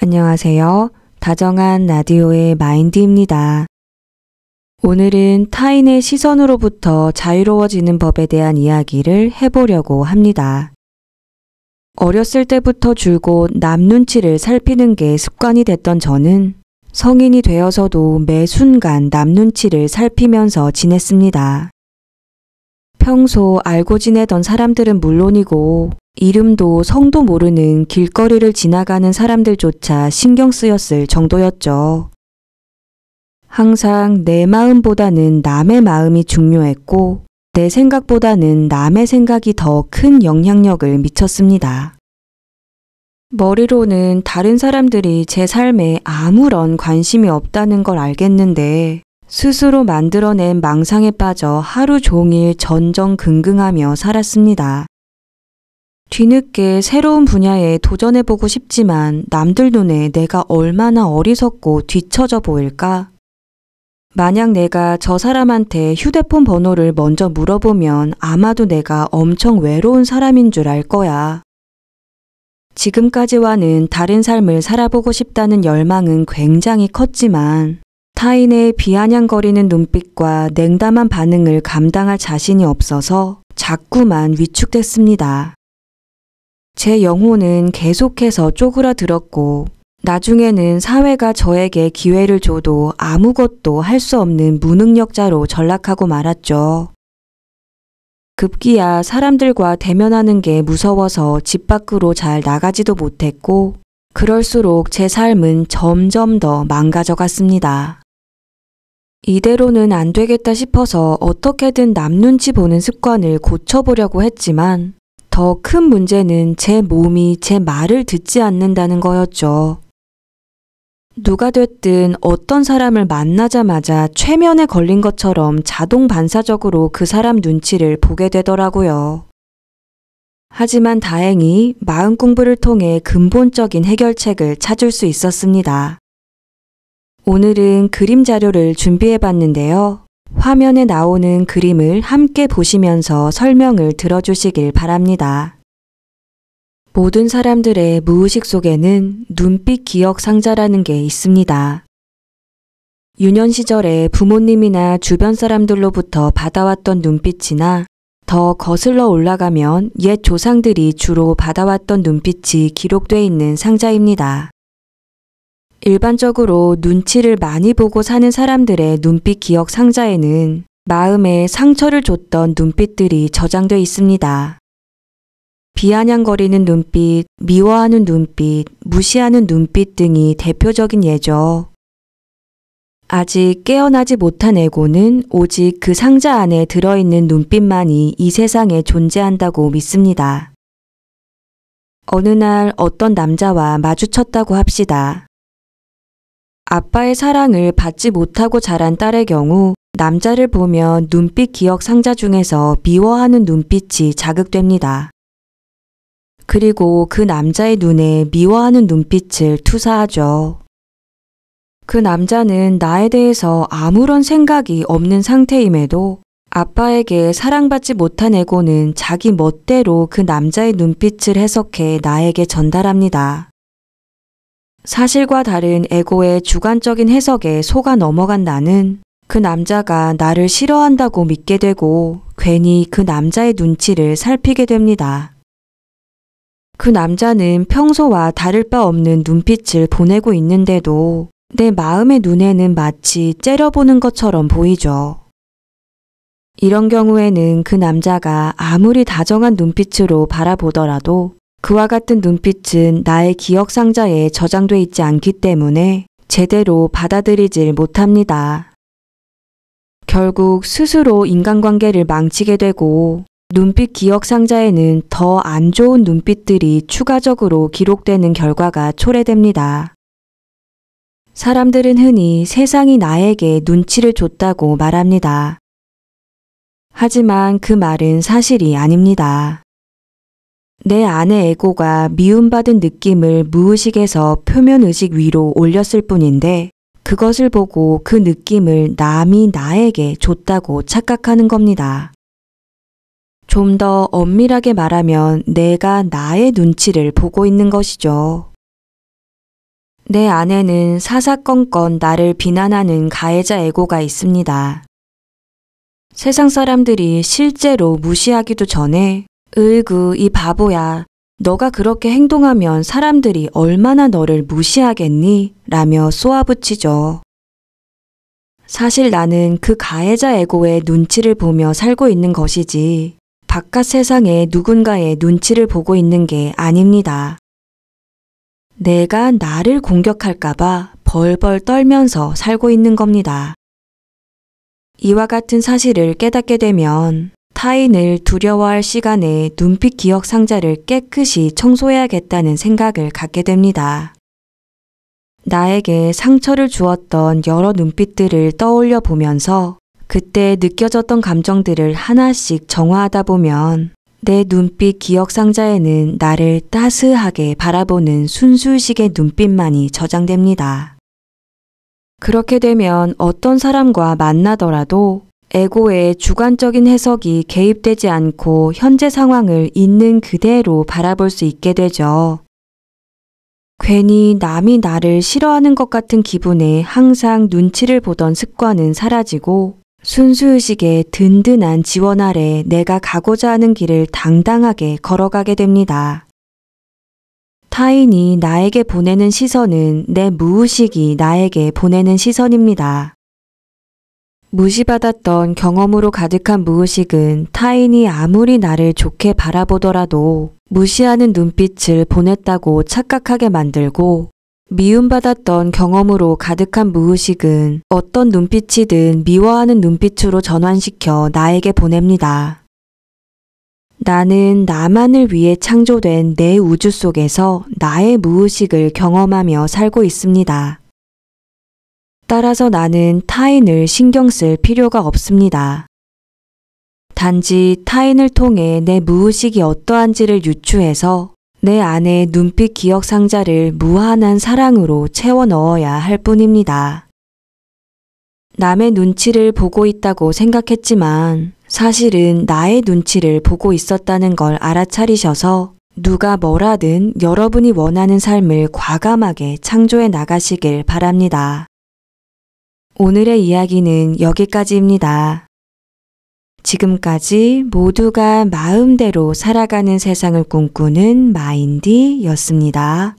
안녕하세요. 다정한 라디오의 마인드입니다. 오늘은 타인의 시선으로부터 자유로워지는 법에 대한 이야기를 해보려고 합니다. 어렸을 때부터 줄곧 남 눈치를 살피는 게 습관이 됐던 저는 성인이 되어서도 매 순간 남 눈치를 살피면서 지냈습니다. 평소 알고 지내던 사람들은 물론이고 이름도 성도 모르는 길거리를 지나가는 사람들조차 신경 쓰였을 정도였죠. 항상 내 마음보다는 남의 마음이 중요했고 내 생각보다는 남의 생각이 더 큰 영향력을 미쳤습니다. 머리로는 다른 사람들이 제 삶에 아무런 관심이 없다는 걸 알겠는데 스스로 만들어낸 망상에 빠져 하루 종일 전전긍긍하며 살았습니다. 뒤늦게 새로운 분야에 도전해보고 싶지만 남들 눈에 내가 얼마나 어리석고 뒤처져 보일까? 만약 내가 저 사람한테 휴대폰 번호를 먼저 물어보면 아마도 내가 엄청 외로운 사람인 줄 알 거야. 지금까지와는 다른 삶을 살아보고 싶다는 열망은 굉장히 컸지만 타인의 비아냥거리는 눈빛과 냉담한 반응을 감당할 자신이 없어서 자꾸만 위축됐습니다. 제 영혼은 계속해서 쪼그라들었고 나중에는 사회가 저에게 기회를 줘도 아무것도 할 수 없는 무능력자로 전락하고 말았죠. 급기야 사람들과 대면하는 게 무서워서 집 밖으로 잘 나가지도 못했고 그럴수록 제 삶은 점점 더 망가져 갔습니다. 이대로는 안 되겠다 싶어서 어떻게든 남 눈치 보는 습관을 고쳐보려고 했지만 더 큰 문제는 제 몸이 제 말을 듣지 않는다는 거였죠. 누가 됐든 어떤 사람을 만나자마자 최면에 걸린 것처럼 자동 반사적으로 그 사람 눈치를 보게 되더라고요. 하지만 다행히 마음 공부를 통해 근본적인 해결책을 찾을 수 있었습니다. 오늘은 그림 자료를 준비해 봤는데요. 화면에 나오는 그림을 함께 보시면서 설명을 들어주시길 바랍니다. 모든 사람들의 무의식 속에는 눈빛 기억 상자라는 게 있습니다. 유년 시절에 부모님이나 주변 사람들로부터 받아왔던 눈빛이나 더 거슬러 올라가면 옛 조상들이 주로 받아왔던 눈빛이 기록되어 있는 상자입니다. 일반적으로 눈치를 많이 보고 사는 사람들의 눈빛 기억 상자에는 마음에 상처를 줬던 눈빛들이 저장돼 있습니다. 비아냥거리는 눈빛, 미워하는 눈빛, 무시하는 눈빛 등이 대표적인 예죠. 아직 깨어나지 못한 에고는 오직 그 상자 안에 들어있는 눈빛만이 이 세상에 존재한다고 믿습니다. 어느 날 어떤 남자와 마주쳤다고 합시다. 아빠의 사랑을 받지 못하고 자란 딸의 경우 남자를 보면 눈빛 기억 상자 중에서 미워하는 눈빛이 자극됩니다. 그리고 그 남자의 눈에 미워하는 눈빛을 투사하죠. 그 남자는 나에 대해서 아무런 생각이 없는 상태임에도 아빠에게 사랑받지 못한 에고는 자기 멋대로 그 남자의 눈빛을 해석해 나에게 전달합니다. 사실과 다른 에고의 주관적인 해석에 속아 넘어간 나는 그 남자가 나를 싫어한다고 믿게 되고 괜히 그 남자의 눈치를 살피게 됩니다. 그 남자는 평소와 다를 바 없는 눈빛을 보내고 있는데도 내 마음의 눈에는 마치 째려보는 것처럼 보이죠. 이런 경우에는 그 남자가 아무리 다정한 눈빛으로 바라보더라도 그와 같은 눈빛은 나의 기억 상자에 저장돼 있지 않기 때문에 제대로 받아들이질 못합니다. 결국 스스로 인간관계를 망치게 되고 눈빛 기억 상자에는 더 안 좋은 눈빛들이 추가적으로 기록되는 결과가 초래됩니다. 사람들은 흔히 세상이 나에게 눈치를 줬다고 말합니다. 하지만 그 말은 사실이 아닙니다. 내 안의 에고가 미움받은 느낌을 무의식에서 표면의식 위로 올렸을 뿐인데 그것을 보고 그 느낌을 남이 나에게 줬다고 착각하는 겁니다. 좀 더 엄밀하게 말하면 내가 나의 눈치를 보고 있는 것이죠. 내 안에는 사사건건 나를 비난하는 가해자 에고가 있습니다. 세상 사람들이 실제로 무시하기도 전에 으이구 이 바보야. 너가 그렇게 행동하면 사람들이 얼마나 너를 무시하겠니? 라며 쏘아붙이죠. 사실 나는 그 가해자 에고의 눈치를 보며 살고 있는 것이지 바깥 세상에 누군가의 눈치를 보고 있는 게 아닙니다. 내가 나를 공격할까봐 벌벌 떨면서 살고 있는 겁니다. 이와 같은 사실을 깨닫게 되면 타인을 두려워할 시간에 눈빛 기억 상자를 깨끗이 청소해야겠다는 생각을 갖게 됩니다. 나에게 상처를 주었던 여러 눈빛들을 떠올려 보면서 그때 느껴졌던 감정들을 하나씩 정화하다 보면 내 눈빛 기억 상자에는 나를 따스하게 바라보는 순수의식의 눈빛만이 저장됩니다. 그렇게 되면 어떤 사람과 만나더라도 에고의 주관적인 해석이 개입되지 않고 현재 상황을 있는 그대로 바라볼 수 있게 되죠. 괜히 남이 나를 싫어하는 것 같은 기분에 항상 눈치를 보던 습관은 사라지고 순수의식의 든든한 지원 아래 내가 가고자 하는 길을 당당하게 걸어가게 됩니다. 타인이 나에게 보내는 시선은 내 무의식이 나에게 보내는 시선입니다. 무시받았던 경험으로 가득한 무의식은 타인이 아무리 나를 좋게 바라보더라도 무시하는 눈빛을 보냈다고 착각하게 만들고 미움받았던 경험으로 가득한 무의식은 어떤 눈빛이든 미워하는 눈빛으로 전환시켜 나에게 보냅니다. 나는 나만을 위해 창조된 내 우주 속에서 나의 무의식을 경험하며 살고 있습니다. 따라서 나는 타인을 신경 쓸 필요가 없습니다. 단지 타인을 통해 내 무의식이 어떠한지를 유추해서 내 안의 눈빛 기억 상자를 무한한 사랑으로 채워 넣어야 할 뿐입니다. 남의 눈치를 보고 있다고 생각했지만 사실은 나의 눈치를 보고 있었다는 걸 알아차리셔서 누가 뭐라든 여러분이 원하는 삶을 과감하게 창조해 나가시길 바랍니다. 오늘의 이야기는 여기까지입니다. 지금까지 모두가 마음대로 살아가는 세상을 꿈꾸는 마인디였습니다.